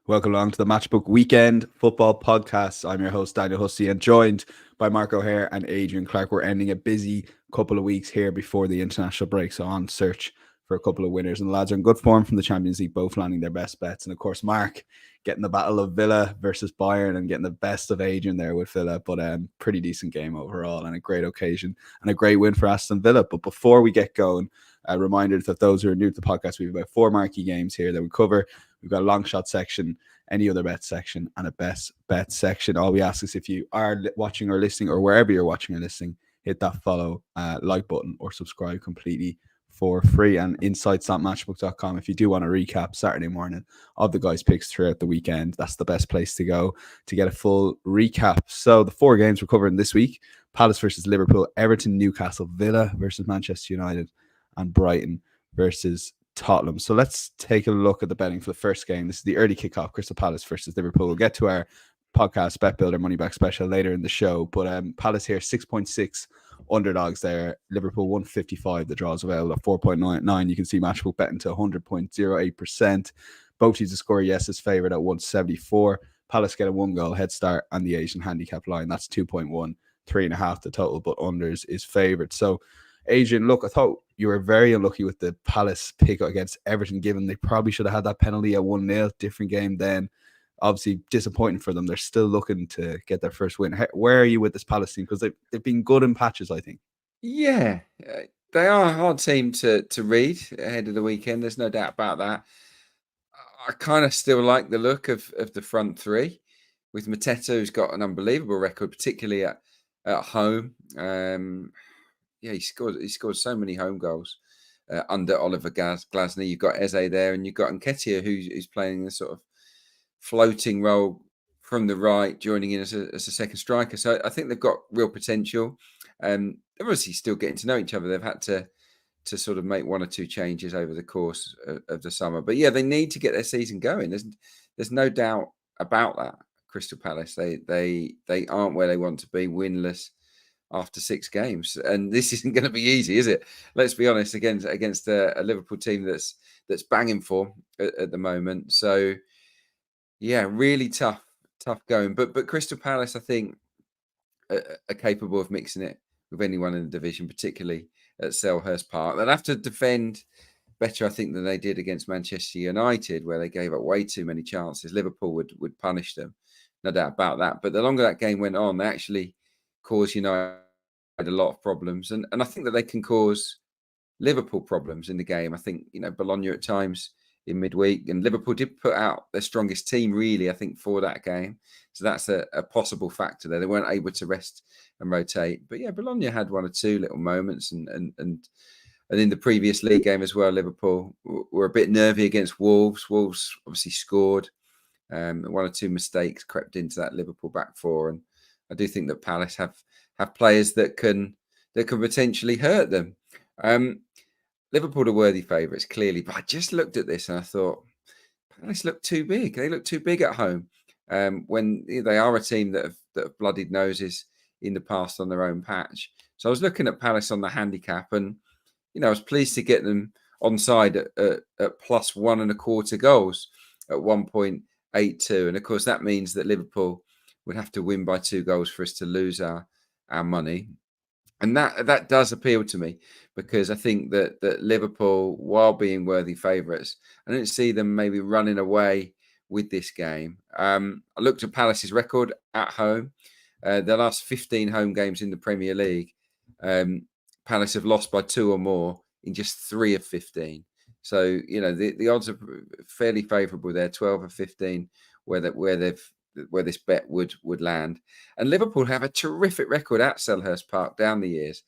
Welcome along to the Matchbook Weekend Football Podcast. I'm your host, Daniel Hussey, and joined by Mark O'Haire and Adrian Clarke. We're ending a busy couple of weeks here before the international break, so on search for a couple of winners. And the lads are in good form from the Champions League, both landing their best bets. And of course, Mark getting the battle of Villa versus Bayern and getting the best of Adrian there with Villa. But pretty decent game overall and a great occasion and a great win for Aston Villa. But before we get going, a reminder that those who are new to the podcast, we have about 4 marquee games here that we cover. We've got a long shot section, any other bet section, and a best bet section. All we ask is if you are watching or listening, or wherever you're watching or listening, hit that follow, like button, or subscribe completely for free. And insights.matchbook.com, if you do want to recap Saturday morning of the guys' picks throughout the weekend, that's the best place to go to get a full recap. So the 4 games we're covering this week: Palace versus Liverpool, Everton, Newcastle, Villa versus Manchester United, and Brighton versus Tottenham. So let's take a look at the betting for the first game. This is the early kickoff, Crystal Palace versus Liverpool. We'll get to our podcast Bet Builder Money Back Special later in the show, but Palace here 6.6 underdogs there. Liverpool 155. The draws available at 4.99. You can see Matchbook betting to 100.08%. Both teams to score yes is favourite at 174. Palace get a 1-goal head start, and the Asian handicap line, that's 2.1, 3.5 the total, but unders is favourite. So Adrian, look, I thought you were very unlucky with the Palace pick against Everton, given they probably should have had that penalty at 1-0. Different game then. Obviously disappointing for them. They're still looking to get their first win. Where are you with this Palace team? Because they've been good in patches, I think. Yeah, they are a hard team to read ahead of the weekend. There's no doubt about that. I kind of still like the look of the front three, with Mateta, who's got an unbelievable record, particularly at home. He scored so many home goals under Oliver Glasner. You've got Eze there, and you've got Nketiah, who's playing the sort of floating role from the right, joining in as a second striker. So I think they've got real potential. They're obviously still getting to know each other. They've had to sort of make 1 or 2 changes over the course of the summer. But yeah, they need to get their season going. There's no doubt about that. Crystal Palace, they aren't where they want to be, winless after 6 games, and this isn't going to be easy, is it? Let's be honest, against a Liverpool team that's banging for at the moment. So yeah, really tough going. But Crystal Palace, I think, are capable of mixing it with anyone in the division, particularly at Selhurst Park. They'll have to defend better, I think, than they did against Manchester United, where they gave up way too many chances. Liverpool would punish them, no doubt about that. But the longer that game went on, they actually caused United a lot of problems. And I think that they can cause Liverpool problems in the game. I think, Bologna at times in midweek, and Liverpool did put out their strongest team, really, I think, for that game. So that's a possible factor there. They weren't able to rest and rotate. But yeah, Bologna had 1 or 2 little moments, and in the previous league game as well, Liverpool were a bit nervy against Wolves. Wolves obviously scored. 1 or 2 mistakes crept into that Liverpool back four, and I do think that Palace have players that can potentially hurt them. Liverpool are worthy favourites, clearly, but I just looked at this and I thought Palace look too big. They look too big at home, when they are a team that have bloodied noses in the past on their own patch. So I was looking at Palace on the handicap, and I was pleased to get them onside at plus 1.25 goals at 1.82, and of course that means that Liverpool would have to win by 2 goals for us to lose our money. And that does appeal to me, because I think that Liverpool, while being worthy favourites, I don't see them maybe running away with this game. I looked at Palace's record at home. Their last 15 home games in the Premier League, Palace have lost by 2 or more in just 3 of 15. So, the odds are fairly favourable there, 12 of 15, where this bet would land. And Liverpool have a terrific record at Selhurst Park down the years.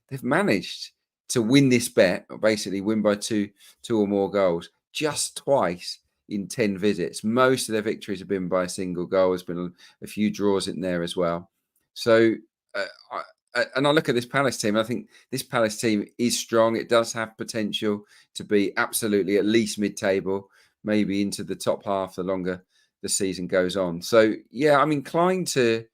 They've managed to win this bet, or basically win by two or more goals, just twice in 10 visits. Most of their victories have been by a single goal. There's been a few draws in there as well. So, I look at this Palace team, I think this Palace team is strong. It does have potential to be absolutely at least mid-table, maybe into the top half the longer the season goes on. So yeah, I'm inclined to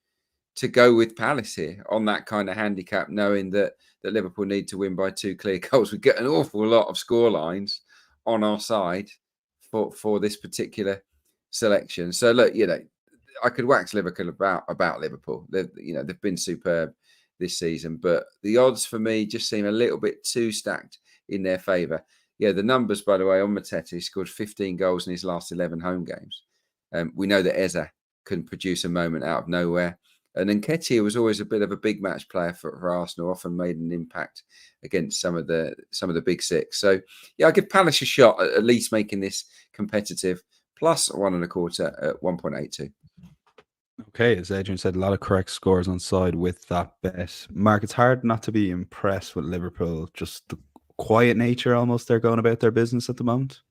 go with Palace here on that kind of handicap, knowing that Liverpool need to win by 2 clear goals. We get an awful lot of score lines on our side for this particular selection. So look, I could wax lyrical about Liverpool. They've been superb this season, but the odds for me just seem a little bit too stacked in their favour. Yeah, the numbers, by the way, on Mateta, he scored 15 goals in his last 11 home games. We know that Eze can produce a moment out of nowhere. And Nketiah was always a bit of a big match player for Arsenal, often made an impact against some of the big six. So, yeah, I'll give Palace a shot at least making this competitive, plus 1.25 at 1.82. Okay, as Adrian said, a lot of correct scores on side with that bet. Mark, it's hard not to be impressed with Liverpool, just the quiet nature almost they're going about their business at the moment.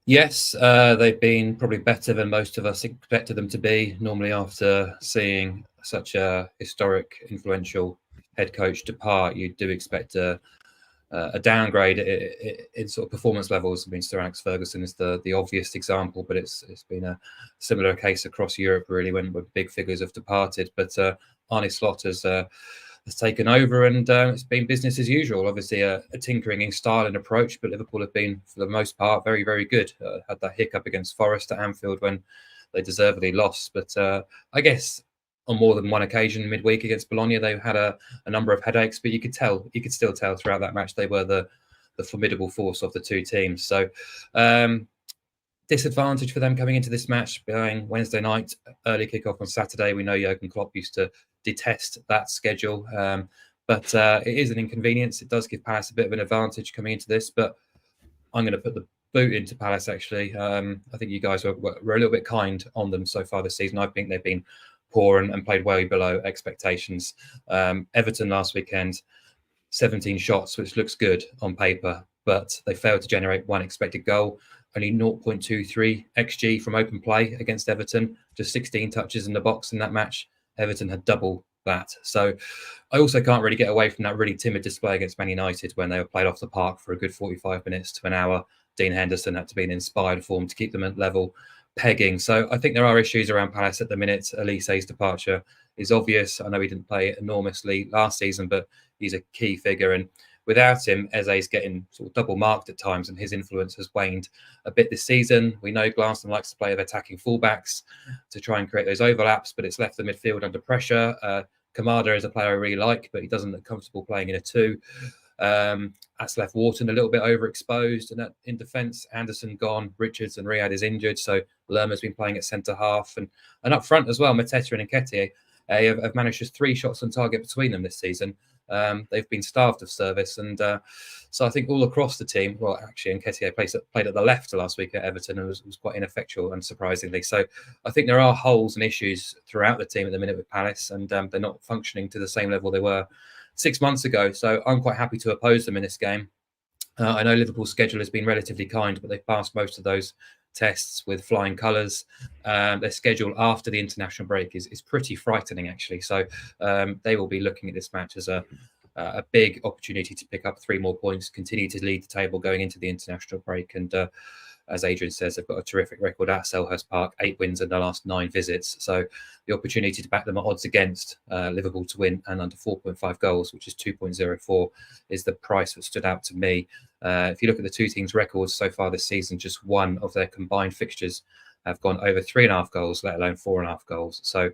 Yes, they've been probably better than most of us expected them to be. Normally, after seeing such a historic, influential head coach depart, you do expect a downgrade in sort of performance levels. I mean, Sir Alex Ferguson is the obvious example, but it's been a similar case across Europe, really, when big figures have departed. But Arne Slot has taken over, and it's been business as usual. Obviously, a tinkering in style and approach, but Liverpool have been, for the most part, very, very good. Had that hiccup against Forest at Anfield when they deservedly lost, but I guess on more than one occasion midweek against Bologna, they had a number of headaches, but you could still tell throughout that match they were the formidable force of the two teams. So disadvantage for them coming into this match being Wednesday night, early kickoff on Saturday. We know Jurgen Klopp used to detest that schedule, but it is an inconvenience. It does give Palace a bit of an advantage coming into this, but I'm going to put the boot into Palace, actually. I think you guys were a little bit kind on them so far this season. I think they've been poor and played way below expectations. Everton last weekend, 17 shots, which looks good on paper, but they failed to generate one expected goal. Only 0.23 XG from open play against Everton, just 16 touches in the box in that match. Everton had double that. So I also can't really get away from that really timid display against Man United when they were played off the park for a good 45 minutes to an hour. Dean Henderson had to be in inspired form to keep them at level pegging. So I think there are issues around Palace at the minute. Elise's departure is obvious. I know he didn't play enormously last season, but he's a key figure. And without him, Eze's getting sort of double marked at times, and his influence has waned a bit this season. We know Glaston likes to play with attacking fullbacks to try and create those overlaps, but it's left the midfield under pressure. Kamada is a player I really like, but he doesn't look comfortable playing in a two. That's left Wharton a little bit overexposed, and in defence, Anderson gone, Richards and Riyad is injured, so Lerma's been playing at centre half, and up front as well. Mateta and Nketiah have managed just 3 shots on target between them this season. They've been starved of service, and so I think all across the team. Well, actually, Nketiah played at the left last week at Everton and was quite ineffectual, unsurprisingly. So I think there are holes and issues throughout the team at the minute with Palace, and they're not functioning to the same level they were 6 months ago. So I'm quite happy to oppose them in this game. I know Liverpool's schedule has been relatively kind, but they've passed most of those tests with flying colours. Their schedule after the international break is pretty frightening, actually. So they will be looking at this match as a big opportunity to pick up 3 more points, continue to lead the table going into the international break. And as Adrian says, they've got a terrific record at Selhurst Park, 8 wins in the last 9 visits. So the opportunity to back them at odds against Liverpool to win and under 4.5 goals, which is 2.04, is the price that stood out to me. If you look at the two teams' records so far this season, just one of their combined fixtures have gone over 3.5 goals, let alone 4.5 goals. So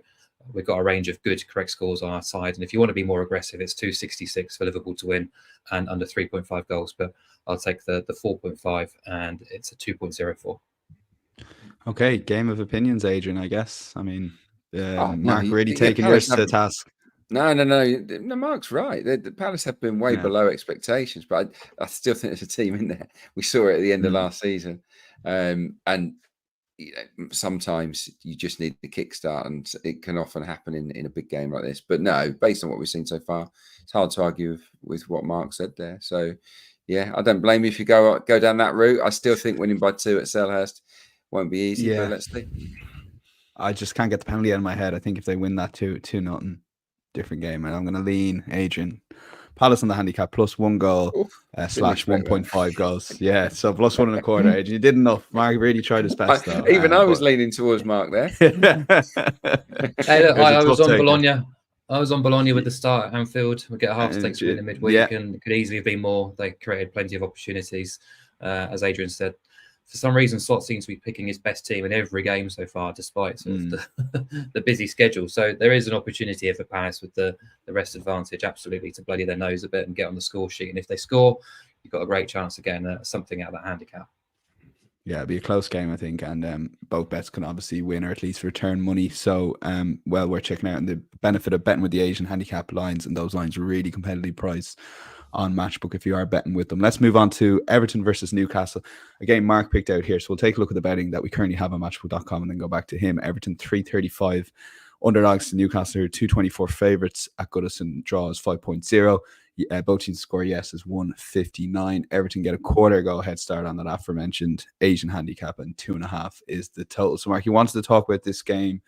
we've got a range of good, correct scores on our side. And if you want to be more aggressive, it's 2.66 for Liverpool to win and under 3.5 goals. But I'll take the 4.5, and it's a 2.04. Okay, game of opinions, Adrian, I guess. I mean, Mark no, really taking yours to task. No, Mark's right. The Palace have been way below expectations, but I still think there's a team in there. We saw it at the end of last season. And sometimes you just need the kickstart, and it can often happen in a big game like this. But no, based on what we've seen so far, it's hard to argue with what Mark said there. So, yeah, I don't blame you if you go down that route. I still think winning by 2 at Selhurst won't be easy, but let's see. I just can't get the penalty out of my head. I think if they win that 2-0, different game, and I'm going to lean Adrian. Palace on the handicap plus 1 goal / 1.5 goals. Yeah, so plus 1.25. Adrian, you did enough. Mark really tried his best, though. I was leaning towards Mark there. Hey, look, I was on Bologna. I was on Bologna with the start at Anfield. We get a half stakes win in midweek, and it could easily have been more. They created plenty of opportunities, as Adrian said. for some reason, Slot seems to be picking his best team in every game so far, despite sort of the busy schedule. So there is an opportunity here for Palace with the rest advantage, absolutely, to bloody their nose a bit and get on the score sheet. And if they score, you've got a great chance of getting something out of that handicap. Yeah, it'll be a close game, I think, and both bets can obviously win or at least return money. So, well, we're checking out, and the benefit of betting with the Asian handicap lines, and those lines are really competitively priced on Matchbook if you are betting with them. Let's move on to Everton versus Newcastle, a game Mark picked out here. So we'll take a look at the betting that we currently have on Matchbook.com and then go back to him. Everton 335 underdogs to Newcastle, 224 favourites at Goodison. Draws 5.0. Both teams score yes is 159. Everton get a quarter go head start on that aforementioned Asian handicap, and 2.5 is the total. So Mark, you wanted to talk about this game.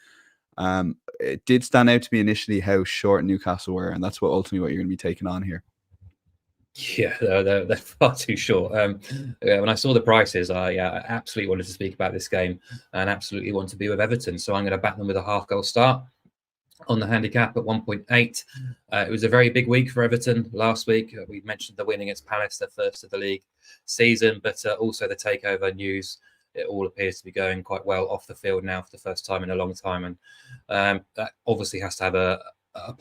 It did stand out to me initially how short Newcastle were, and that's ultimately what you're going to be taking on here. Yeah, they're far too short. When I saw the prices, I absolutely wanted to speak about this game and absolutely want to be with Everton. So I'm going to back them with a half-goal start on the handicap at 1.8. It was a very big week for Everton last week. We mentioned the win against Palace, their first of the league season, but also the takeover news. It all appears to be going quite well off the field now for the first time in a long time, and that obviously has to have a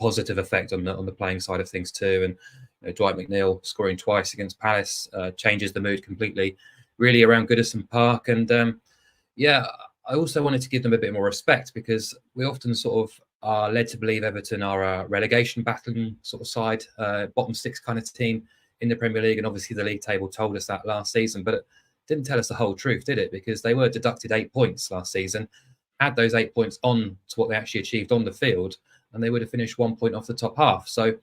positive effect on the playing side of things too. And Dwight McNeil scoring twice against Palace changes the mood completely, really, around Goodison Park. And I also wanted to give them a bit more respect, because we often sort of are led to believe Everton are a relegation battling sort of side, bottom six kind of team in the Premier League. And obviously the league table told us that last season, but it didn't tell us the whole truth, did it? Because they were deducted 8 points last season, add those 8 points on to what they actually achieved on the field, and they would have finished 1 point off the top half. So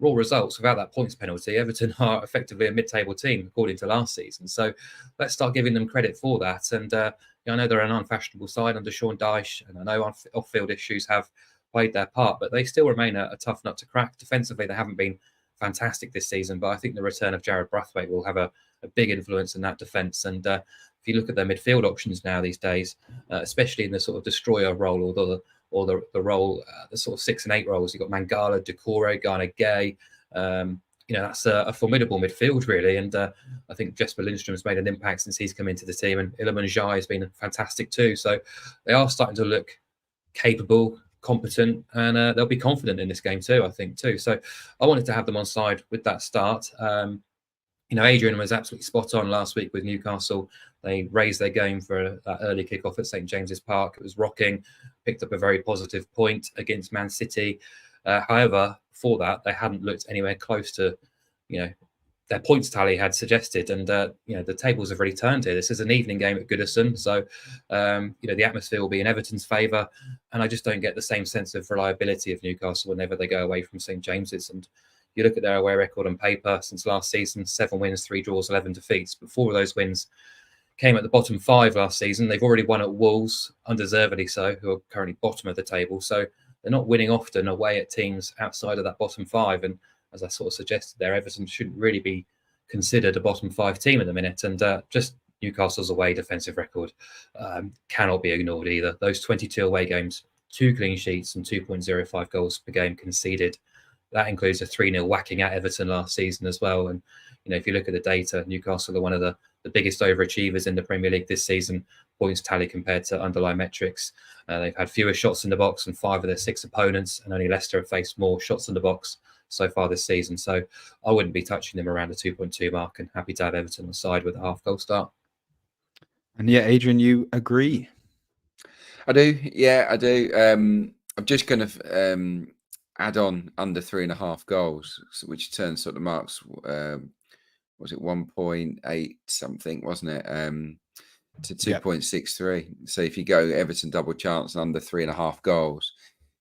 raw results without that points penalty, Everton are effectively a mid-table team according to last season. So let's start giving them credit for that. And I know they're an unfashionable side under Sean Dyche, and I know off-field issues have played their part, but they still remain a tough nut to crack. Defensively, they haven't been fantastic this season, but I think the return of Jared Brathwaite will have a big influence in that defence. And if you look at their midfield options now these days, especially in the sort of destroyer role or the role, the sort of 6 and 8 roles, you've got Mangala, Doucouré, Garner Gay. That's a formidable midfield, really. And I think Jesper Lindstrom's made an impact since he's come into the team, and Iliman Jai has been fantastic too. So they are starting to look capable, competent, and they'll be confident in this game too, I think too. So I wanted to have them on side with that start. Adrian was absolutely spot on last week with Newcastle. They raised their game for that early kickoff at St James's Park. It was rocking, picked up a very positive point against Man City. However, for that, they hadn't looked anywhere close to, their points tally had suggested. And, the tables have really turned here. This is an evening game at Goodison. So, the atmosphere will be in Everton's favour. And I just don't get the same sense of reliability of Newcastle whenever they go away from St James's. And you look at their away record on paper since last season, 7 wins, 3 draws, 11 defeats. But 4 of those wins came at the bottom 5 last season. They've already won at Wolves, undeservedly so, who are currently bottom of the table. So they're not winning often away at teams outside of that bottom 5. And as I sort of suggested there, Everton shouldn't really be considered a bottom 5 team at the minute. And just Newcastle's away defensive record cannot be ignored either. Those 22 away games, 2 clean sheets and 2.05 goals per game conceded. That includes a 3-0 whacking at Everton last season as well. And, if you look at the data, Newcastle are one of the biggest overachievers in the Premier League this season, points tally compared to underlying metrics. They've had fewer shots in the box than 5 of their 6 opponents, and only Leicester have faced more shots in the box so far this season. So I wouldn't be touching them around the 2.2 mark, and happy to have Everton on the side with a half-goal start. And yeah, Adrian, you agree? I do. Yeah, I do. I'm just going to add on under 3.5 goals, which turns sort of marks. Was it 1.8 something, wasn't it? To 2.63. So if you go Everton double chance and under 3.5 goals,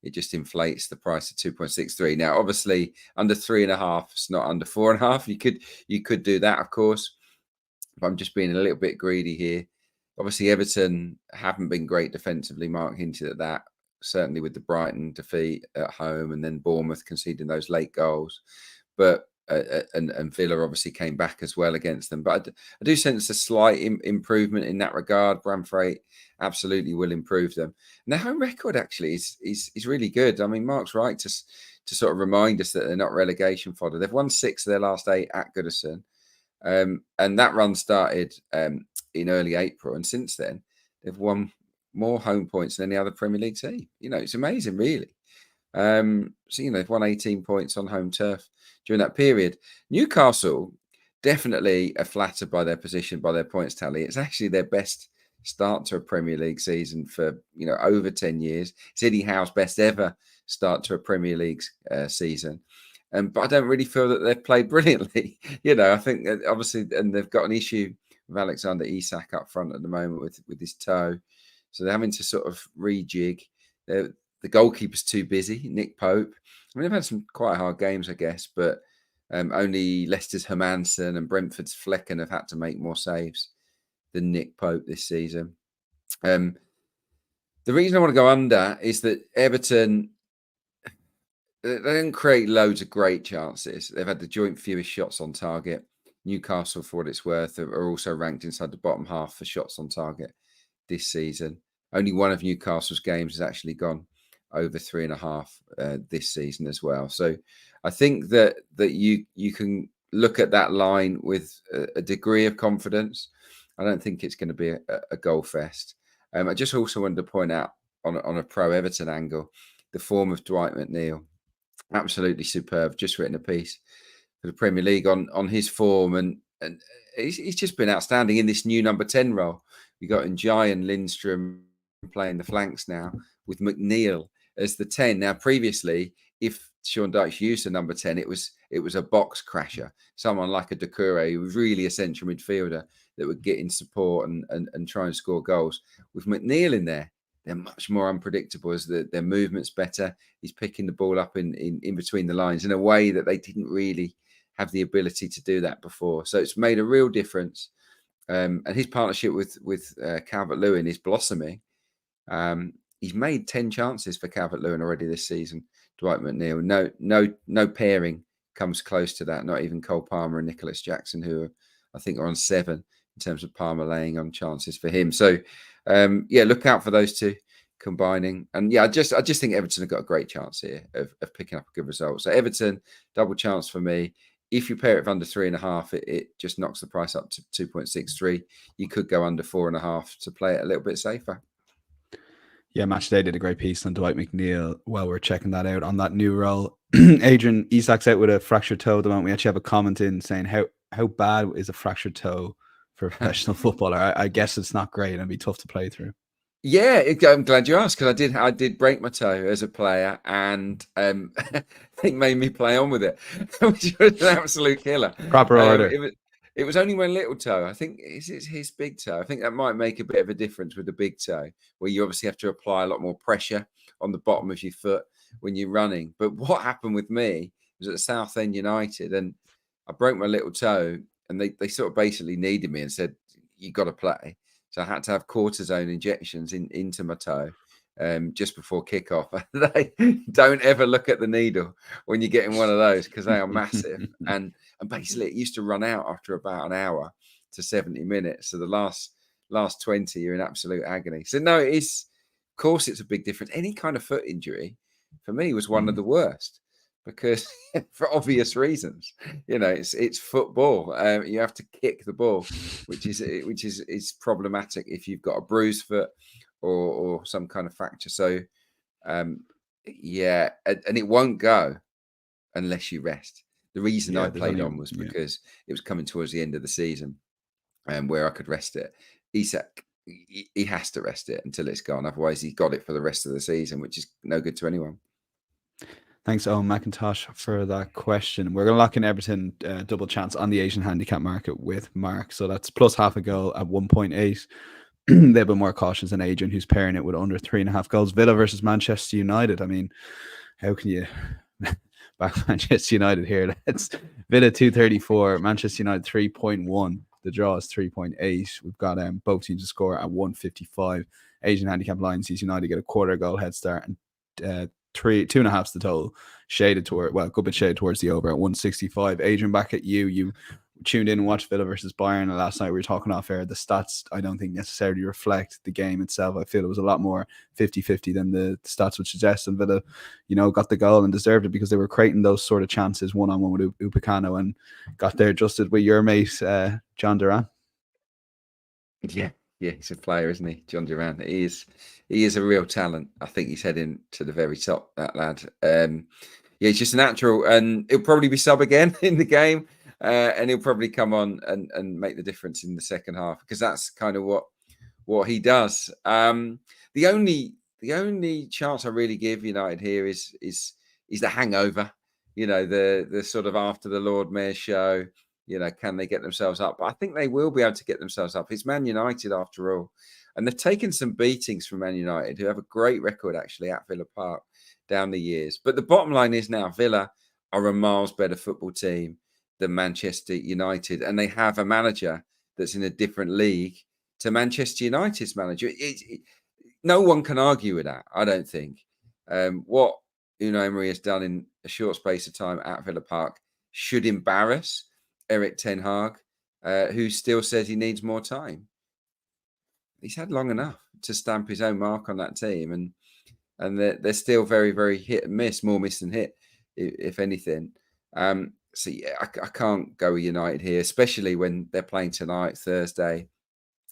it just inflates the price to 2.63. Now, obviously, under 3.5, it's not under 4.5. You could do that, of course, but I'm just being a little bit greedy here. Obviously, Everton haven't been great defensively. Mark hinted at that, certainly with the Brighton defeat at home, and then Bournemouth conceding those late goals. But and Villa obviously came back as well against them. But I do sense a slight improvement in that regard. Brathwaite absolutely will improve them. And their home record actually is really good. I mean, Mark's right to sort of remind us that they're not relegation fodder. They've won 6 of their last 8 at Goodison. And that run started in early April, and since then they've won more home points than any other Premier League team. It's amazing, really. So they've won 18 points on home turf during that period. Newcastle definitely are flattered by their position, by their points tally. It's actually their best start to a Premier League season for over 10 years. It's Eddie Howe's best ever start to a Premier League season. But I don't really feel that they've played brilliantly. I think that obviously, and they've got an issue with Alexander Isak up front at the moment with his toe. So they're having to sort of rejig. The goalkeeper's too busy, Nick Pope. I mean, they've had some quite hard games, I guess, but only Leicester's Hermansen and Brentford's Flecken have had to make more saves than Nick Pope this season. The reason I want to go under is that Everton, they didn't create loads of great chances. They've had the joint fewest shots on target. Newcastle, for what it's worth, are also ranked inside the bottom half for shots on target this season. Only one of Newcastle's games has actually gone over 3.5 this season as well. So I think that you can look at that line with a degree of confidence. I don't think it's going to be a goal fest. I just also wanted to point out on a pro Everton angle, the form of Dwight McNeil. Absolutely superb. Just written a piece for the Premier League on his form, and he's just been outstanding in this new number 10 role. We got Njai and Lindstrom playing the flanks now, with McNeil as the 10. Now, previously, if Sean Dyche used a number 10, it was a box crasher, someone like a Doucouré, who was really a central midfielder that would get in support and try and score goals. With McNeil in there, they're much more unpredictable as their movement's better. He's picking the ball up in between the lines in a way that they didn't really have the ability to do that before. So it's made a real difference. And his partnership with Calvert-Lewin is blossoming. He's made 10 chances for Calvert-Lewin already this season, Dwight McNeil. No pairing comes close to that. Not even Cole Palmer and Nicholas Jackson, who I think are on 7 in terms of Palmer laying on chances for him. So look out for those two combining. And I just think Everton have got a great chance here of picking up a good result. So Everton, double chance for me. If you pair it with under 3.5, it just knocks the price up to 2.63. You could go under 4.5 to play it a little bit safer. Yeah, Matchday did a great piece on Dwight McNeil while we're checking that out on that new role. Adrian, Isak's out with a fractured toe at the moment. We actually have a comment in saying how bad is a fractured toe for a professional footballer? I guess it's not great and it'd be tough to play through. Yeah, I'm glad you asked, because I did break my toe as a player, and it made me play on with it, which was an absolute killer. Proper order. It was only my little toe. I think it's his big toe. I think that might make a bit of a difference with the big toe, where you obviously have to apply a lot more pressure on the bottom of your foot when you're running. But what happened with me was at Southend United, and I broke my little toe, and they sort of basically needed me and said, you got to play. So I had to have cortisone injections into my toe just before kickoff. They don't ever look at the needle when you're getting one of those, because they are massive. And basically it used to run out after about an hour to 70 minutes. So the last 20, you're in absolute agony. So no, of course it's a big difference. Any kind of foot injury for me was one of the worst, because for obvious reasons, it's football. You have to kick the ball, which is problematic if you've got a bruised foot or some kind of fracture. So, and it won't go unless you rest. The reason I played on was because it was coming towards the end of the season, where I could rest it. Isak, he has to rest it until it's gone. Otherwise, he's got it for the rest of the season, which is no good to anyone. Thanks, Owen McIntosh, for that question. We're going to lock in Everton double chance on the Asian handicap market with Mark. So that's plus half a goal at 1.8. They've been more cautious than Adrian, who's pairing it with under 3.5 goals. Villa versus Manchester United. I mean, how can you back Manchester United here? That's Villa 234, Manchester United 3.1. The draw is 3.8. We've got both teams to score at 155. Asian handicap line sees United get a quarter goal head start, and 2.5's the total. Shaded toward, good bit shaded towards the over at 165. Adrian, back at you. You tuned in and watched Villa versus Bayern, and last night we were talking off air. The stats I don't think necessarily reflect the game itself. I feel it was a lot more 50-50 than the stats would suggest. And Villa, got the goal and deserved it because they were creating those sort of chances one-on-one with Upamecano and got there adjusted with your mate, John Duran. Yeah, he's a player, isn't he, John Duran? He is a real talent. I think he's heading to the very top, that lad. He's just a natural, and he'll probably be sub again in the game, and he'll probably come on and make the difference in the second half, because that's kind of what he does. The only chance I really give United here is the hangover. The sort of after the Lord Mayor show. Can they get themselves up? But I think they will be able to get themselves up. It's Man United after all. And they've taken some beatings from Man United, who have a great record actually at Villa Park down the years. But the bottom line is now Villa are a miles better football team than Manchester United. And they have a manager that's in a different league to Manchester United's manager. No one can argue with that, I don't think. What Unai Emery has done in a short space of time at Villa Park should embarrass Erik ten Hag, who still says he needs more time. He's had long enough to stamp his own mark on that team, and they're still very, very hit and miss, more miss than hit, if anything. So yeah, I can't go with United here, especially when they're playing tonight, Thursday,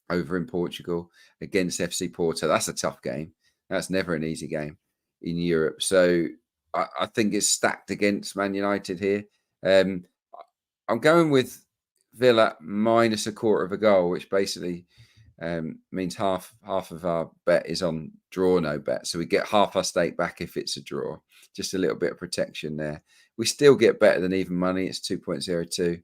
over in Portugal against FC Porto. That's a tough game. That's never an easy game in Europe. So I think it's stacked against Man United here. I'm going with Villa minus a quarter of a goal, which basically means half of our bet is on draw, no bet. So we get half our stake back if it's a draw. Just a little bit of protection there. We still get better than even money. It's 2.02.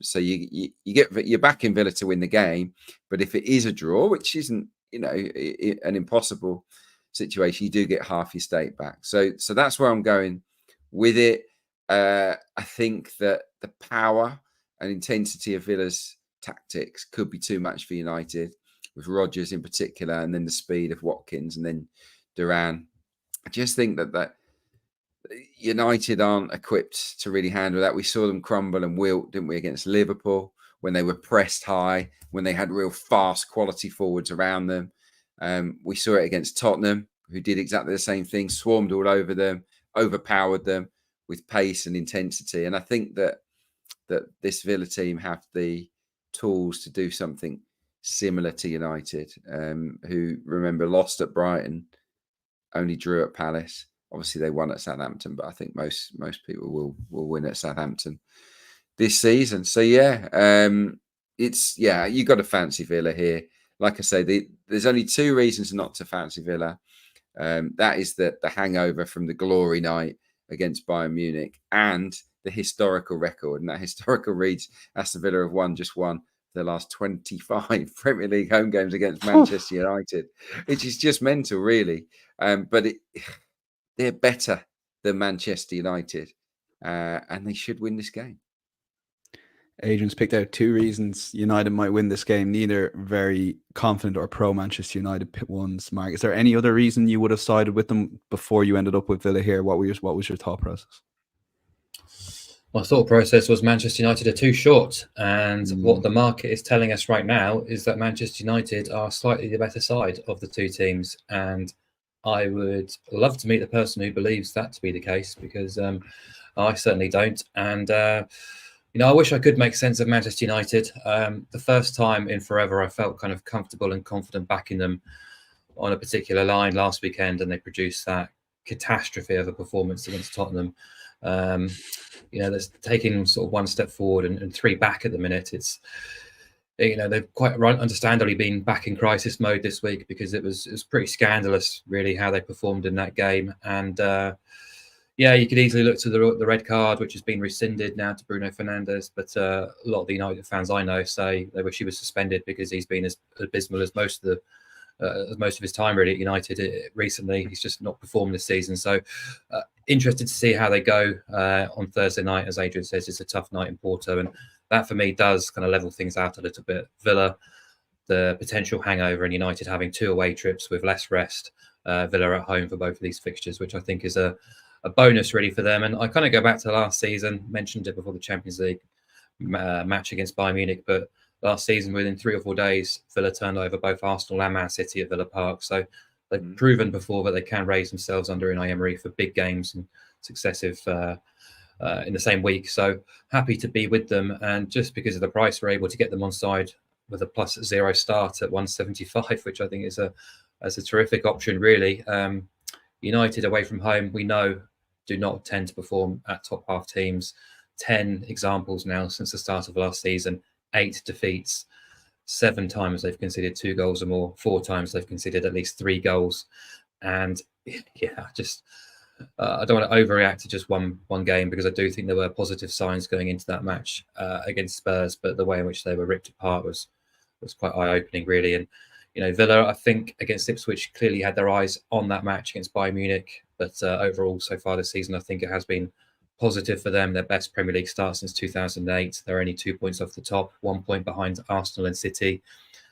So you're backing Villa to win the game. But if it is a draw, which isn't an impossible situation, you do get half your stake back. So that's where I'm going with it. I think that the power and intensity of Villa's tactics could be too much for United, with Rodgers in particular, and then the speed of Watkins and then Duran. I just think that United aren't equipped to really handle that. We saw them crumble and wilt, didn't we, against Liverpool, when they were pressed high, when they had real fast quality forwards around them. We saw it against Tottenham, who did exactly the same thing, swarmed all over them, overpowered them with pace and intensity. And I think that this Villa team have the tools to do something similar to United, who, remember, lost at Brighton, only drew at Palace. Obviously, they won at Southampton, but I think most people will win at Southampton this season. So yeah, you got to fancy Villa here. Like I say, there's only two reasons not to fancy Villa. That is the hangover from the glory night against Bayern Munich and the historical record. And that historical reads Aston Villa have won the last 25 Premier League home games against Manchester United, which is just mental, really. But they're better than Manchester United, and they should win this game. Adrian's picked out two reasons United might win this game. Neither very confident or pro Manchester United ones. Mark, is there any other reason you would have sided with them before you ended up with Villa here? What was your thought process? My thought process was Manchester United are too short, and what the market is telling us right now is that Manchester United are slightly the better side of the two teams, and I would love to meet the person who believes that to be the case, because I certainly don't. And I wish I could make sense of Manchester United. The first time in forever, I felt kind of comfortable and confident backing them on a particular line last weekend, and they produced that catastrophe of a performance against Tottenham. They're taking sort of one step forward and three back at the minute. It's, they've quite understandably been back in crisis mode this week, because it was pretty scandalous, really, how they performed in that game. And you could easily look to the red card, which has been rescinded now to Bruno Fernandes. But a lot of the United fans I know say they wish he was suspended, because he's been as abysmal as most of his time really at United recently. He's just not performed this season. So interested to see how they go on Thursday night. As Adrian says, it's a tough night in Porto, and that for me does kind of level things out a little bit. Villa, the potential hangover, and United having 2 away trips with less rest. Villa at home for both of these fixtures, which I think is a bonus really for them. And I kind of go back to last season, mentioned it before the Champions League. match against Bayern Munich, but last season, within 3 or 4 days, Villa turned over both Arsenal and Man City at Villa Park. So they've proven before that they can raise themselves under Unai Emery for big games and successive in the same week. So happy to be with them. And just because of the price, we're able to get them on side with a +0 start at 175, which I think is a terrific option, really. United away from home, we know, do not tend to perform at top half teams. 10 examples now since the start of last season, 8 defeats, 7 times they've conceded 2 goals or more, 4 times they've conceded at least 3 goals. And yeah, just I don't want to overreact to just one game, because I do think there were positive signs going into that match against Spurs, but the way in which they were ripped apart was quite eye-opening, really. And Villa, I think, against Ipswich clearly had their eyes on that match against Bayern Munich, but overall so far this season, I think it has been positive for them. Their best Premier League start since 2008. They're only 2 points off the top, 1 point behind Arsenal and City,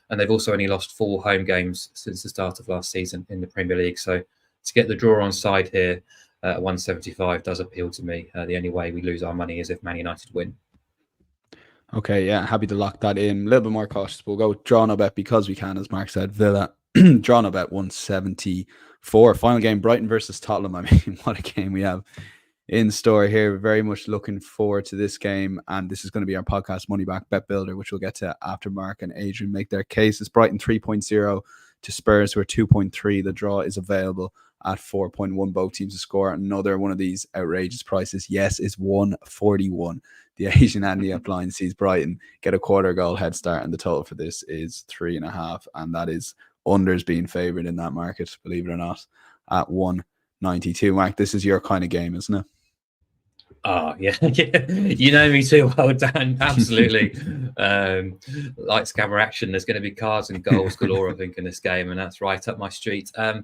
and they've also only lost 4 home games since the start of last season in the Premier League. So to get the draw on side here at 175 does appeal to me. The only way we lose our money is if Man United win. Okay, yeah, happy to lock that in. A little bit more cautious. We'll go draw no bet because we can, as Mark said. Villa, draw no bet 174. Final game, Brighton versus Tottenham. I mean, what a game we have in store here. We're very much looking forward to this game, and this is going to be our podcast Money Back Bet Builder, which we'll get to after Mark and Adrian make their cases. Brighton 3.0 to Spurs, who are 2.3. The draw is available at 4.1. Both teams to score. Another one of these outrageous prices, yes, is 141. The Asian handicap line sees Brighton get a quarter goal head start, and the total for this is 3.5, and that is unders being favoured in that market, believe it or not, at 192. Mark, this is your kind of game, isn't it? Oh, yeah. You know me too well, Dan. Absolutely. Lights, camera, action. There's going to be cards and goals galore, I think, in this game, and that's right up my street. I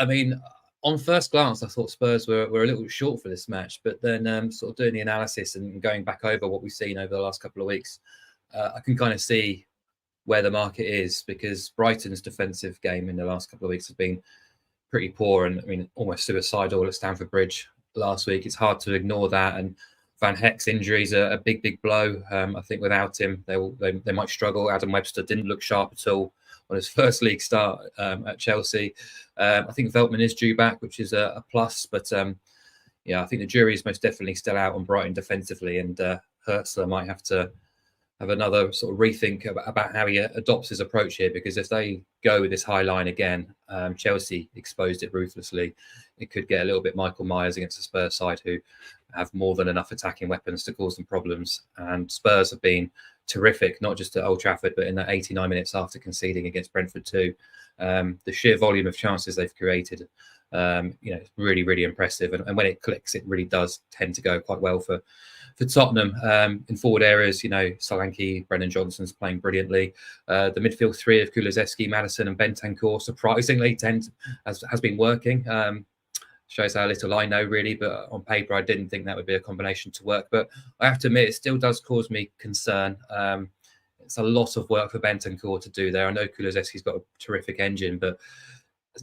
mean, on first glance, I thought Spurs were a little short for this match, but then sort of doing the analysis and going back over what we've seen over the last couple of weeks, I can kind of see where the market is, because Brighton's defensive game in the last couple of weeks has been pretty poor, and I mean, almost suicidal at Stamford Bridge last week. It's hard to ignore that, and Van Heck's injuries are a big blow. I think without him, they might struggle. Adam Webster didn't look sharp at all on his first league start at Chelsea. I think Veltman is due back, which is a plus, but yeah, I think the jury is most definitely still out on Brighton defensively, and Hertzler might have to have another sort of rethink about how he adopts his approach here, because if they go with this high line again, Chelsea exposed it ruthlessly. It could get a little bit Michael Myers against the Spurs side, who have more than enough attacking weapons to cause them problems. And Spurs have been terrific, not just at Old Trafford, but in that 89 minutes after conceding against Brentford too. The sheer volume of chances they've created, it's really impressive. And when it clicks, it really does tend to go quite well for Tottenham. In forward areas, Solanke, Brennan Johnson's playing brilliantly. The midfield three of Kulusevski, Maddison and Bentancur, surprisingly, has been working. Shows how little I know, really, but on paper, I didn't think that would be a combination to work. But I have to admit, it still does cause me concern. It's a lot of work for Bentancur to do there. I know Kulusevski's got a terrific engine, but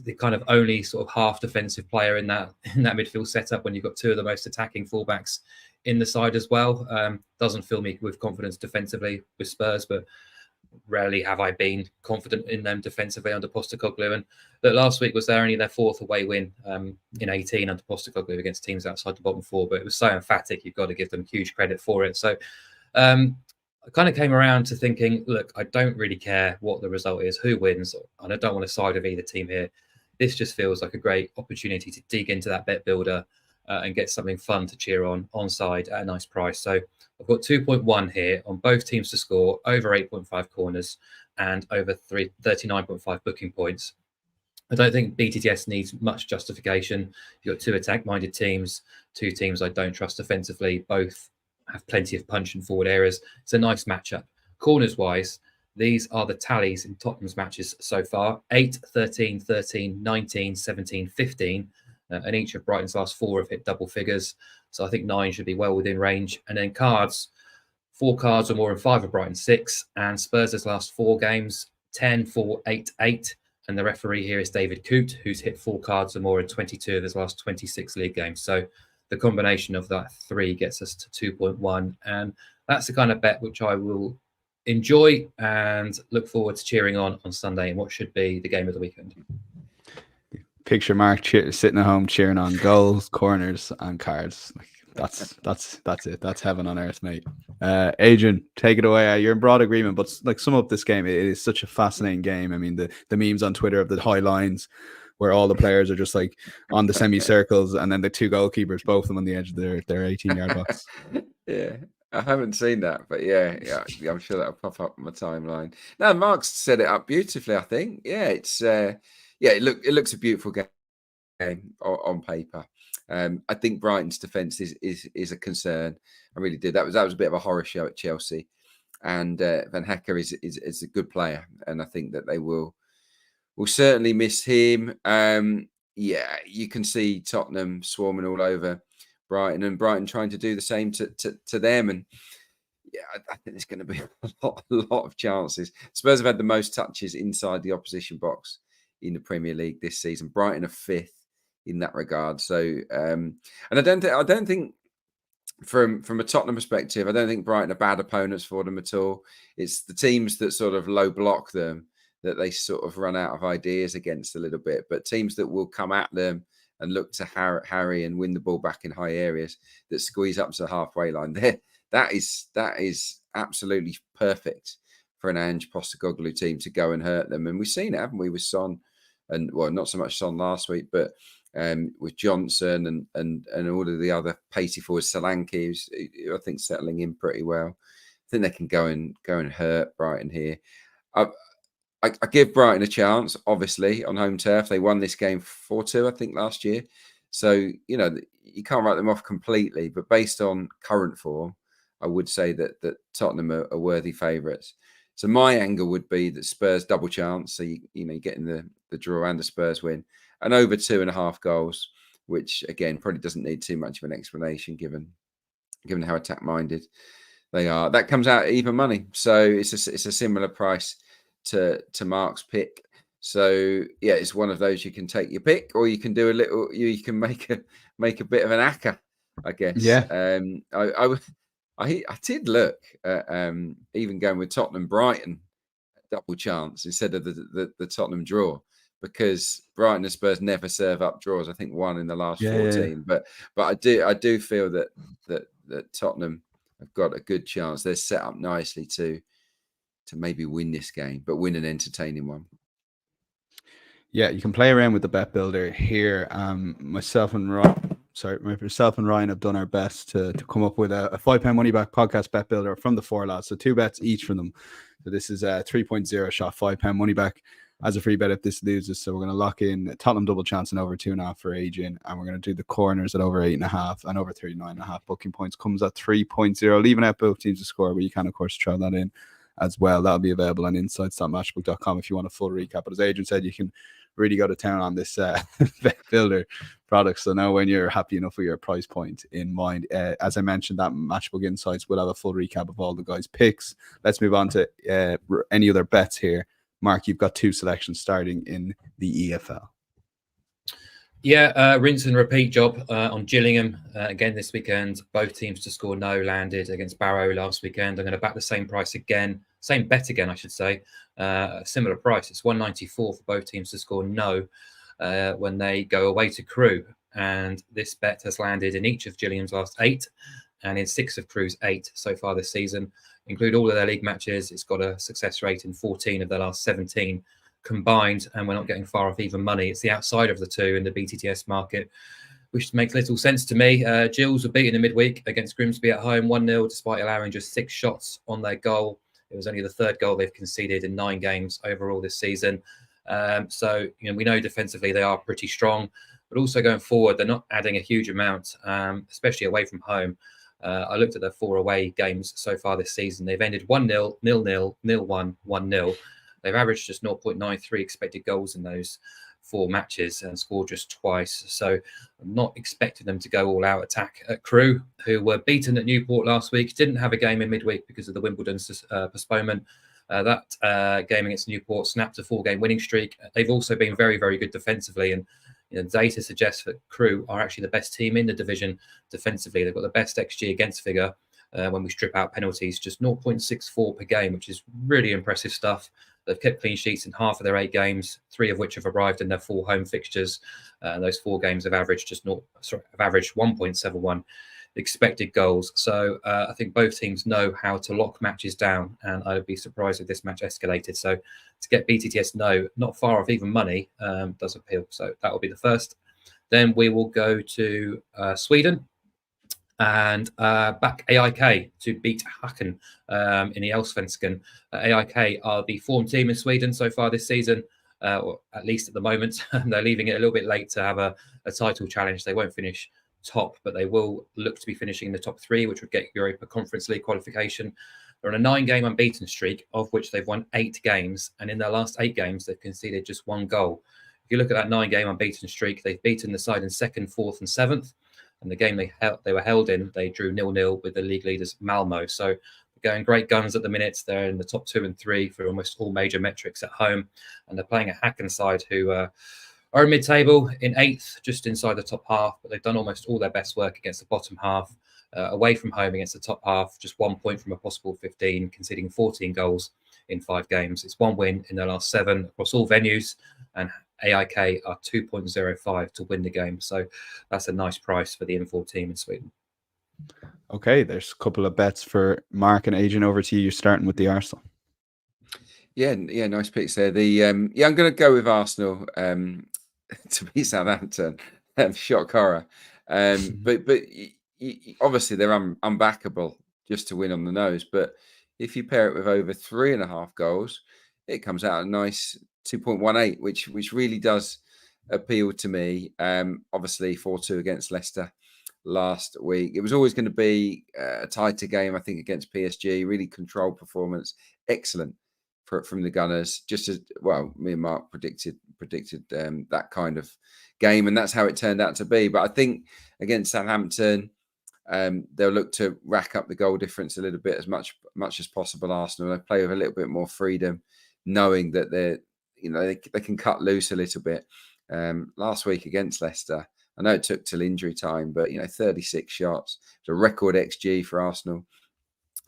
the kind of only sort of half defensive player in that midfield setup, when you've got two of the most attacking fullbacks in the side as well, doesn't fill me with confidence defensively with Spurs, but rarely have I been confident in them defensively under Postecoglou. And that last week was only their fourth away win in 18 under Postecoglou against teams outside the bottom four, but it was so emphatic, you've got to give them huge credit for it. So I kind of came around to thinking, look, I don't really care what the result is, who wins, and I don't want to side with either team here. This just feels like a great opportunity to dig into that bet builder and get something fun to cheer on side at a nice price. So I've got 2.1 here on both teams to score, over 8.5 corners and over 39.5 booking points. I don't think BTTS needs much justification. You've got two attack-minded teams, two teams I don't trust defensively. Both have plenty of punch in forward areas. It's a nice matchup. Corners-wise, these are the tallies in Tottenham's matches so far. 8, 13, 13, 19, 17, 15. And each of Brighton's last four have hit double figures. So I think 9 should be well within range. And then cards, 4 cards or more in 5 of Brighton's 6. And Spurs' last 4 games, 10, 4, 8, 8. And the referee here is David Coote, who's hit 4 cards or more in 22 of his last 26 league games. So the combination of that 3 gets us to 2.1, and that's the kind of bet which I will enjoy and look forward to cheering on Sunday in what should be the game of the weekend. Picture Mark sitting at home cheering on goals, corners, and cards. Like, that's it. That's heaven on earth, mate. Adrian, take it away. You're in broad agreement, but like, sum up this game. It is such a fascinating game. I mean, the memes on Twitter of the high lines where all the players are just like on the semicircles, and then the 2 goalkeepers, both of them on the edge of their 18-yard box. Yeah, I haven't seen that, but yeah, I'm sure that'll pop up on my timeline. No, Mark's set it up beautifully, I think. Yeah, it's it looks a beautiful game on paper. I think Brighton's defence is a concern. I really did. That was a bit of a horror show at Chelsea, and Van Hecker is a good player, and I think that they will certainly miss him. You can see Tottenham swarming all over Brighton, and Brighton trying to do the same to them. And yeah, I think there's going to be a lot of chances. Spurs have had the most touches inside the opposition box in the Premier League this season. Brighton are 5th in that regard. So, and I don't think from a Tottenham perspective, I don't think Brighton are bad opponents for them at all. It's the teams that sort of low block them that they sort of run out of ideas against a little bit. But teams that will come at them and look to harry and win the ball back in high areas, that squeeze up to the halfway line, that is absolutely perfect for an Ange Postecoglou team to go and hurt them. And we've seen it, haven't we, with Son, and well, not so much Son last week, but with Johnson and all of the other pacey forwards, Solanke, who's, I think, settling in pretty well. I think they can go and hurt Brighton here. I give Brighton a chance, obviously, on home turf. They won this game 4-2, I think, last year. So, you know, you can't write them off completely. But based on current form, I would say that Tottenham are worthy favourites. So my angle would be that Spurs double chance. So, you're getting the draw and the Spurs win. And over 2.5 goals, which, again, probably doesn't need too much of an explanation given how attack-minded they are. That comes out even money. So it's a similar price to Mark's pick. So yeah, it's one of those, you can take your pick, or you can do a little, you can make a bit of an acca, I guess. Yeah. I did look at even going with Tottenham Brighton double chance instead of the Tottenham draw, because Brighton and Spurs never serve up draws. I think one in the last 14. Yeah. But I do feel that Tottenham have got a good chance. They're set up nicely to maybe win this game, but win an entertaining one. Yeah, you can play around with the bet builder here. Myself and Ryan have done our best to come up with a £5 money back podcast bet builder from the 4 lads. So 2 bets each from them. So this is a 3.0 shot, £5 money back as a free bet if this loses. So we're going to lock in Tottenham double chance and over 2.5 for Adrian, and we're going to do the corners at over 8.5 and over 39.5. Booking points comes at 3.0, leaving out both teams to score, but you can of course throw that in as well. That'll be available on insights.matchbook.com if you want a full recap. But as Adrian said, you can really go to town on this bet builder product. So now when you're happy enough with your price point in mind, as I mentioned, that Matchbook Insights will have a full recap of all the guys' picks. Let's move on to any other bets here. Mark, you've got 2 selections starting in the EFL. Yeah, rinse and repeat job on Gillingham again this weekend. Both teams to score no landed against Barrow last weekend. I'm going to back the same price again, same bet again, I should say. Similar price. It's 194 for both teams to score no when they go away to Crewe. And this bet has landed in each of Gillingham's last 8 and in 6 of Crewe's 8 so far this season. Include all of their league matches. It's got a success rate in 14 of their last 17 combined, and we're not getting far off even money. It's the outside of the 2 in the BTTS market, which makes little sense to me. Gills were beaten in midweek against Grimsby at home 1-0, despite allowing just 6 shots on their goal. It was only the 3rd goal they've conceded in 9 games overall this season. So we know defensively they are pretty strong, but also going forward, they're not adding a huge amount, especially away from home. I looked at their 4 away games so far this season. They've ended 1-0, 0-0, 0-1, 1-0. They've averaged just 0.93 expected goals in those 4 matches and scored just twice. So I'm not expecting them to go all out attack at Crewe, who were beaten at Newport last week. Didn't have a game in midweek because of the Wimbledon postponement. That game against Newport snapped a 4-game winning streak. They've also been very, very good defensively. And Data suggests that Crew are actually the best team in the division defensively. They've got the best XG against figure when we strip out penalties, just 0.64 per game, which is really impressive stuff. They've kept clean sheets in half of their 8 games, 3 of which have arrived in their 4 home fixtures. Those 4 games have averaged have averaged 1.71 expected goals. So I think both teams know how to lock matches down, and I would be surprised if this match escalated. So to get BTTS not far off even money does appeal. So that will be the first. Then we will go to Sweden and back AIK to beat Häcken in the Allsvenskan. AIK are the form team in Sweden so far this season, or at least at the moment. They're leaving it a little bit late to have a title challenge. They won't finish top, but they will look to be finishing in the top 3, which would get Europa Conference League qualification. They're on a 9-game unbeaten streak, of which they've won 8 games, and in their last 8 games, they've conceded just 1 goal. If you look at that 9-game unbeaten streak, they've beaten the side in 2nd, 4th, and 7th. And the game they were held in, they drew 0-0 with the league leaders Malmo. So they're going great guns at the minute. They're in the top 2 and 3 for almost all major metrics at home, and they're playing a Häcken side who are in mid-table in 8th, just inside the top half, but they've done almost all their best work against the bottom half. Away from home against the top half, just 1 point from a possible 15, conceding 14 goals in 5 games. It's 1 win in their last 7 across all venues, and AIK are 2.05 to win the game. So that's a nice price for the Infor team in Sweden. Okay, there's a couple of bets for Mark and Adrian. Over to you. You're starting with the Arsenal. Yeah, nice picks there. I'm going to go with Arsenal to beat Southampton. Shock horror. But obviously they're unbackable just to win on the nose. But if you pair it with over 3.5 goals, it comes out a nice 2.18, which really does appeal to me. Obviously 4-2 against Leicester last week. It was always going to be a tighter game, I think, against PSG. Really controlled performance, excellent from the Gunners. Just as well, me and Mark predicted that kind of game, and that's how it turned out to be. But I think against Southampton, they'll look to rack up the goal difference a little bit as much as possible. Arsenal, they play with a little bit more freedom, knowing that they can cut loose a little bit. Last week against Leicester, I know it took till injury time, but 36 shots. It's a record XG for Arsenal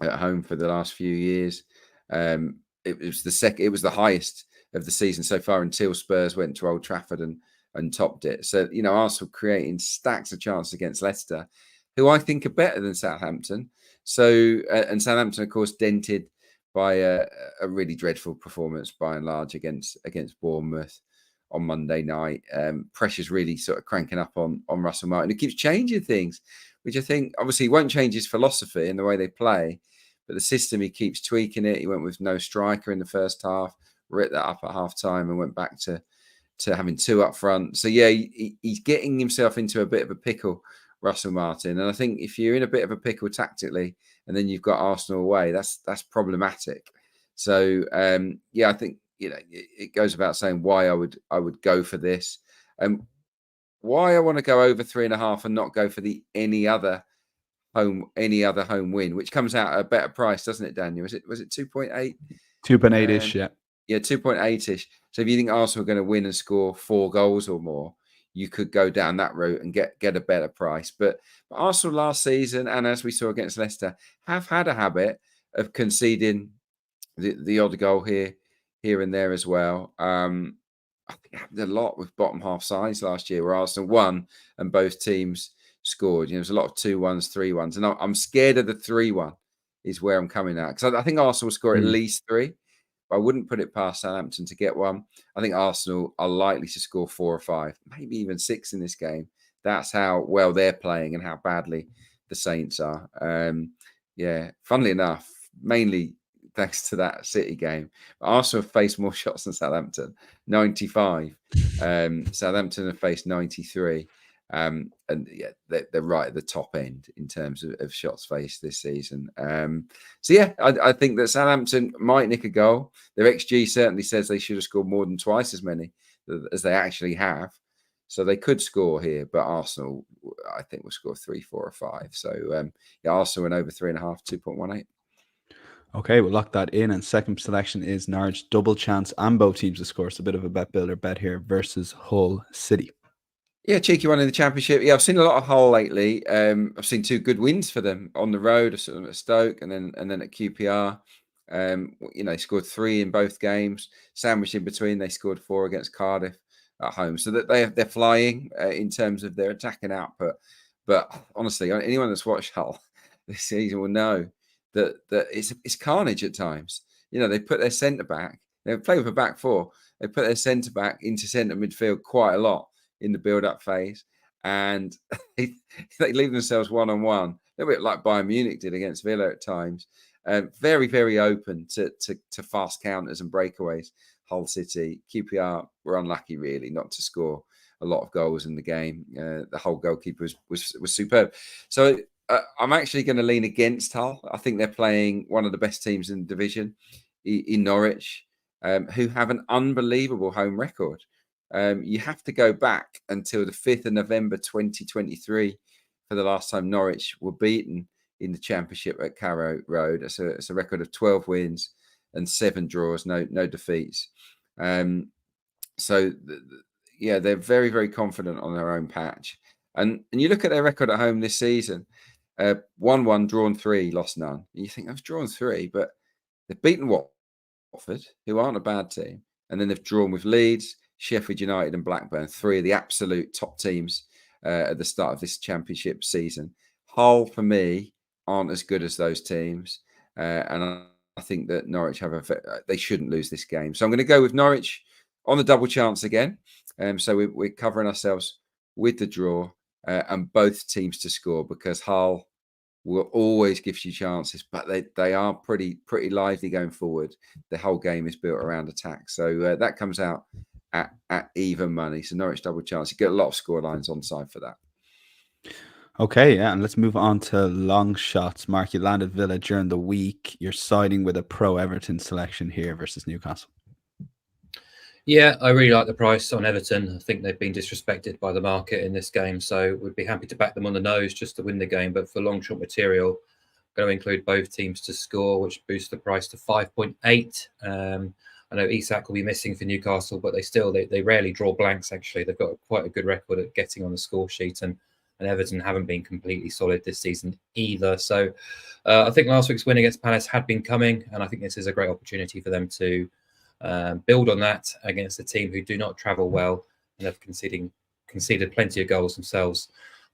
at home for the last few years. It was the highest of the season so far until Spurs went to Old Trafford and topped it. So Arsenal creating stacks of chances against Leicester, who I think are better than Southampton. So and Southampton, of course, dented by a really dreadful performance by and large against Bournemouth on Monday night. Pressure's really sort of cranking up on Russell Martin, who keeps changing things, which I think obviously won't change his philosophy and the way they play, but the system, he keeps tweaking it. He went with no striker in the first half, ripped that up at half time, and went back to having 2 up front. So yeah, he's getting himself into a bit of a pickle, Russell Martin. And I think if you're in a bit of a pickle tactically, and then you've got Arsenal away, that's problematic. So I think it goes without saying why I would go for this, and why I want to go over 3.5 and not go for any other home win, which comes out at a better price, doesn't it, Daniel? Was it 2.8? 2.8-ish, yeah. Yeah, 2.8-ish. So if you think Arsenal are going to win and score 4 goals or more, you could go down that route and get a better price. But Arsenal last season, and as we saw against Leicester, have had a habit of conceding the odd goal here and there as well. I think it happened a lot with bottom half sides last year, where Arsenal won and both teams scored. There was a lot of 2-1s, 3-1s, and I'm scared of the 3-1 is where I'm coming at, because I think Arsenal will score at least 3. I wouldn't put it past Southampton to get 1. I think Arsenal are likely to score 4 or 5, maybe even 6 in this game. That's how well they're playing and how badly the Saints are. Funnily enough, mainly thanks to that City game, Arsenal have faced more shots than Southampton, 95. Southampton have faced 93. And yeah, they're right at the top end in terms of shots faced this season. I think that Southampton might nick a goal. Their XG certainly says they should have scored more than twice as many as they actually have. So they could score here, but Arsenal, I think, will score 3, 4 or 5. So Arsenal went over 3.5, 2.18. Okay, we'll lock that in. And second selection is Norwich double chance and both teams to score. It's a bit of a bet builder bet here versus Hull City. Yeah, cheeky one in the Championship. Yeah, I've seen a lot of Hull lately. I've seen 2 good wins for them on the road, sort of at Stoke and then at QPR. They scored 3 in both games. Sandwiched in between, they scored 4 against Cardiff at home. So that they're flying in terms of their attacking output. But honestly, anyone that's watched Hull this season will know that it's carnage at times. They put their centre back. They play with a back 4. They put their centre back into centre midfield quite a lot in the build-up phase, and they leave themselves one-on-one, a little bit like Bayern Munich did against Villa at times. Very, very open to fast counters and breakaways. Hull City, QPR were unlucky really not to score a lot of goals in the game. The whole goalkeeper was superb. So I'm actually going to lean against Hull. I think they're playing one of the best teams in the division, in Norwich, who have an unbelievable home record. You have to go back until the 5th of November 2023 for the last time Norwich were beaten in the Championship at Carrow Road. It's a record of 12 wins and 7 draws, no defeats. So they're very, very confident on their own patch. And you look at their record at home this season, 1-1, drawn 3, lost none. And you think, I've drawn 3, but they've beaten Watford, who aren't a bad team. And then they've drawn with Leeds, Sheffield United and Blackburn, 3 of the absolute top teams at the start of this Championship season. Hull, for me, aren't as good as those teams. And I think that Norwich they shouldn't lose this game. So I'm going to go with Norwich on the double chance again. So we're covering ourselves with the draw and both teams to score, because Hull will always give you chances, but they are pretty lively going forward. The whole game is built around attack. So that comes out at even money. So Norwich double chance. You get a lot of score lines on side for that. Okay, yeah, and let's move on to long shots. Mark, you landed Villa during the week. You're siding with a pro Everton selection here versus Newcastle. Yeah, I really like the price on Everton. I think they've been disrespected by the market in this game, so we'd be happy to back them on the nose just to win the game. But for long shot material, I'm going to include both teams to score, which boosts the price to 5.8. I know Isak will be missing for Newcastle, but they rarely draw blanks. Actually, they've got quite a good record at getting on the score sheet, and Everton haven't been completely solid this season either. So I think last week's win against Palace had been coming, and I think this is a great opportunity for them to build on that against a team who do not travel well and have conceded plenty of goals themselves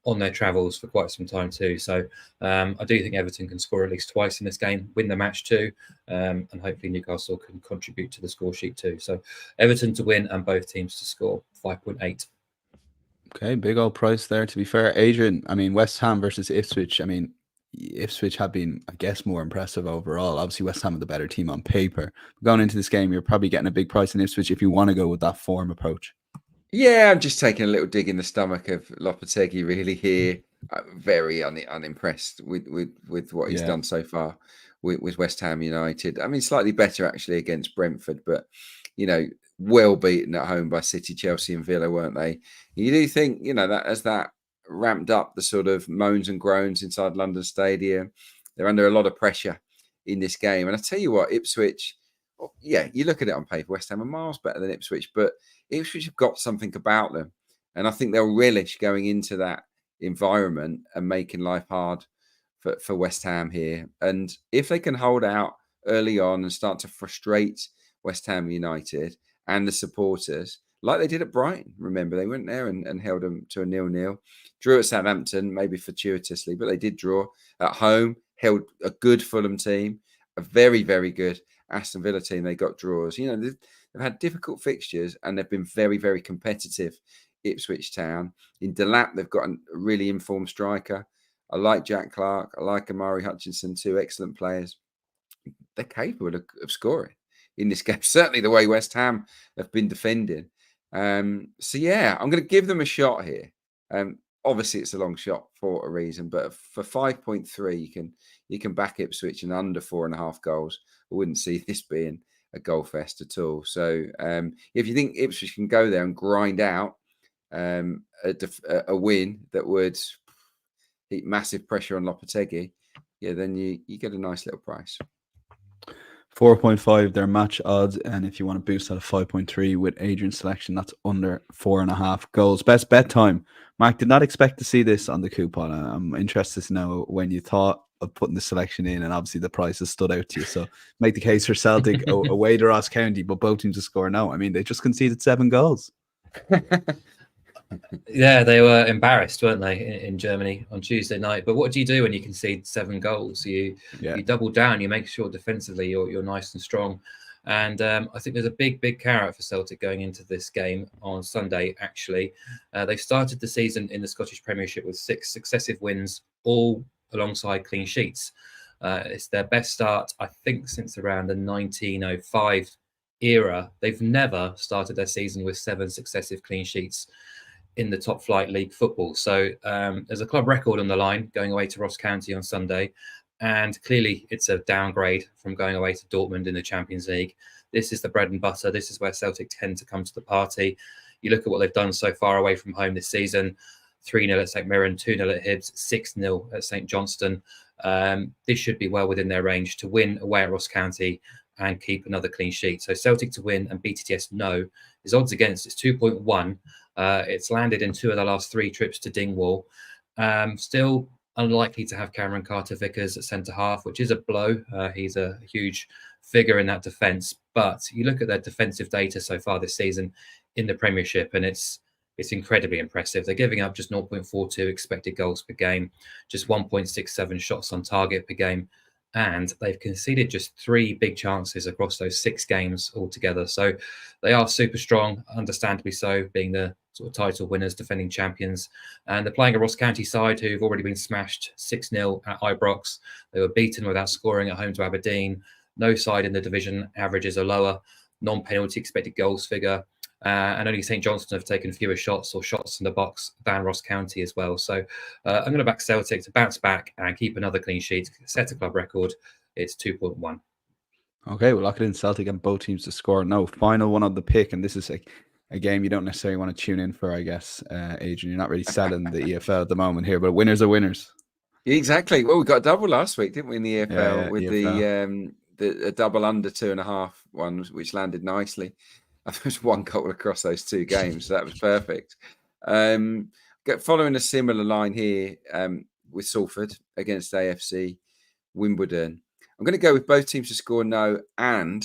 on their travels for quite some time too. So I do think Everton can score at least twice in this game, win the match too, and hopefully Newcastle can contribute to the score sheet too. So Everton to win and both teams to score, 5.8. Okay, big old price there, to be fair. Adrian, I mean, West Ham versus Ipswich. I mean, Ipswich have been, I guess, more impressive overall. Obviously, West Ham are the better team on paper. Going into this game, you're probably getting a big price in Ipswich if you want to go with that form approach. Yeah, I'm just taking a little dig in the stomach of Lopetegui really here. Very unimpressed with what he's done so far with West Ham United. I mean, slightly better actually against Brentford, but well beaten at home by City, Chelsea and Villa, weren't they? You do think, that as that ramped up the sort of moans and groans inside London Stadium, they're under a lot of pressure in this game. And I tell you what, Ipswich, you look at it on paper, West Ham are miles better than Ipswich, but Ipswich have got something about them. And I think they'll relish going into that environment and making life hard for West Ham here. And if they can hold out early on and start to frustrate West Ham United and the supporters, like they did at Brighton. Remember, they went there and held them to a 0-0. Drew at Southampton, maybe fortuitously, but they did draw at home, held a good Fulham team, a very, very good Aston Villa team. They got draws. They've had difficult fixtures and they've been very, very competitive, Ipswich Town. In Delap, they've got a really informed striker. I like Jack Clarke. I like Amari Hutchinson, 2 excellent players. They're capable of scoring in this game. Certainly the way West Ham have been defending. I'm going to give them a shot here. Obviously, it's a long shot for a reason, but for 5.3, you can back Ipswich and under 4.5 goals. I wouldn't see this being a goal fest at all. So if you think Ipswich can go there and grind out a win that would heap massive pressure on Lopetegui, then you get a nice little price. 4.5 their match odds, and if you want to boost that at 5.3 with Adrian's selection, that's under 4.5 goals. Best bet time. Mark, did not expect to see this on the coupon. I'm interested to know when you thought of putting the selection in, and obviously the prices stood out to you. So make the case for Celtic away to Ross County, but both teams to score no. I mean, they just conceded 7 goals. Yeah, they were embarrassed, weren't they, in Germany on Tuesday night? But what do you do when you concede 7 goals? You double down. You make sure defensively you're nice and strong. And I think there's a big carrot for Celtic going into this game on Sunday. Actually, they started the season in the Scottish Premiership with 6 successive wins, all alongside clean sheets. It's their best start, I think, since around the 1905 era. They've never started their season with 7 successive clean sheets in the top flight league football. So there's a club record on the line going away to Ross County on Sunday. And clearly it's a downgrade from going away to Dortmund in the Champions League. This is the bread and butter. This is where Celtic tend to come to the party. You look at what they've done so far away from home this season. 3-0 at St Mirren, 2-0 at Hibs, 6-0 at St Johnstone. This should be well within their range to win away at Ross County and keep another clean sheet. So Celtic to win and BTTS no. His odds against is 2.1. It's landed in 2 of the last 3 trips to Dingwall. Still unlikely to have Cameron Carter-Vickers at centre-half, which is a blow. He's a huge figure in that defence. But you look at their defensive data so far this season in the Premiership, and it's incredibly impressive. They're giving up just 0.42 expected goals per game, just 1.67 shots on target per game. And they've conceded just 3 big chances across those 6 games altogether. So they are super strong, understandably so, being the sort of title winners, defending champions. And they're playing a Ross County side who've already been smashed 6-0 at Ibrox. They were beaten without scoring at home to Aberdeen. No side in the division averages a lower non-penalty expected goals figure. And only St Johnstone have taken fewer shots or shots in the box than Ross County as well. So I'm going to back Celtic to bounce back and keep another clean sheet, set a club record. It's 2.1. Okay, we'll lock it in. Celtic and both teams to score no. Final one on the pick, and this is a game you don't necessarily want to tune in for, I guess, Adrian. You're not really selling the EFL at the moment here, but winners are winners. Exactly. Well, we got a double last week, didn't we, in the EFL with EFL. the double under 2.5 one, which landed nicely. There was 1 goal across those 2 games, so that was perfect. Following a similar line here with Salford against AFC Wimbledon, I'm going to go with both teams to score no and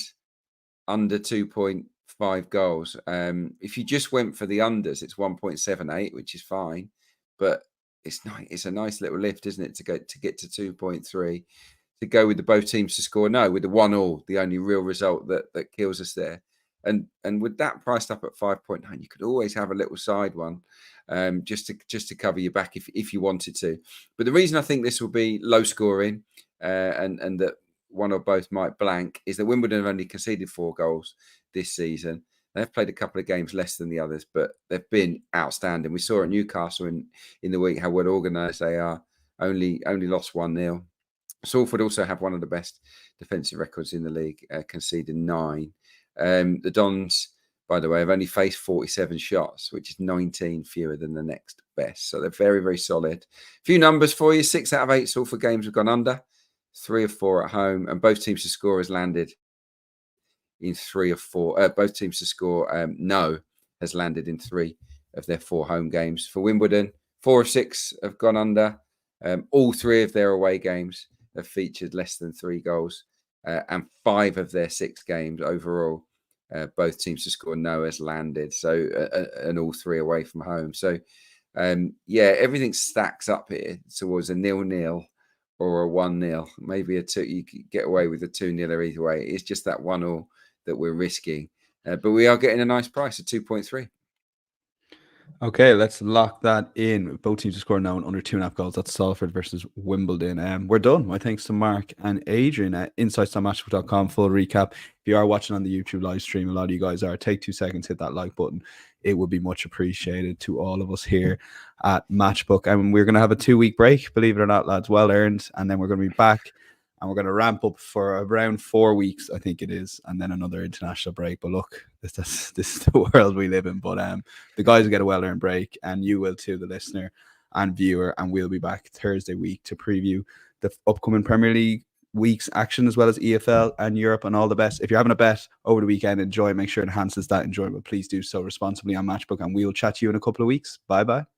under 2.5 goals. If you just went for the unders, it's 1.78, which is fine, but it's a nice little lift, isn't it, to get to 2.3. To go with the both teams to score no, with the 1-1, the only real result that kills us there. And with that priced up at 5.9, you could always have a little side one just to cover your back if you wanted to. But the reason I think this will be low scoring and that one or both might blank is that Wimbledon have only conceded 4 goals this season. They've played a couple of games less than the others, but they've been outstanding. We saw at Newcastle in the week how well organised they are. Only lost 1-0. Salford also have one of the best defensive records in the league, conceding 9. The Dons, by the way, have only faced 47 shots, which is 19 fewer than the next best. So they're very, very solid. A few numbers for you. 6 out of 8 Salford games have gone under. 3 of 4 at home. And both teams to score has landed in 3 of 4. Both teams to score no has landed in 3 of their 4 home games. For Wimbledon, 4 of 6 have gone under. All 3 of their away games have featured less than 3 goals. And 5 of their 6 games overall, both teams to score no has landed. So, and all 3 away from home. So, everything stacks up here towards a 0-0 or a 1-0. Maybe a 2. You could get away with a 2-0 either way. It's just that 1-1 that we're risking. But we are getting a nice price at 2.3. Okay, let's lock that in. Both teams to score now under 2.5 goals. That's Salford versus Wimbledon. We're done. My thanks to Mark and Adrian at insights.matchbook.com. Full recap. If you are watching on the YouTube live stream, a lot of you guys are. Take 2 seconds, hit that like button. It would be much appreciated to all of us here at Matchbook. And we're going to have a 2-week break, believe it or not, lads. Well earned. And then we're going to be back. And we're going to ramp up for around 4 weeks, I think it is, and then another international break. But look, this is the world we live in. But the guys will get a well-earned break, and you will too, the listener and viewer. And we'll be back Thursday week to preview the upcoming Premier League week's action as well as EFL and Europe and all the best. If you're having a bet over the weekend, enjoy. Make sure it enhances that enjoyment. Please do so responsibly on Matchbook, and we will chat to you in a couple of weeks. Bye bye.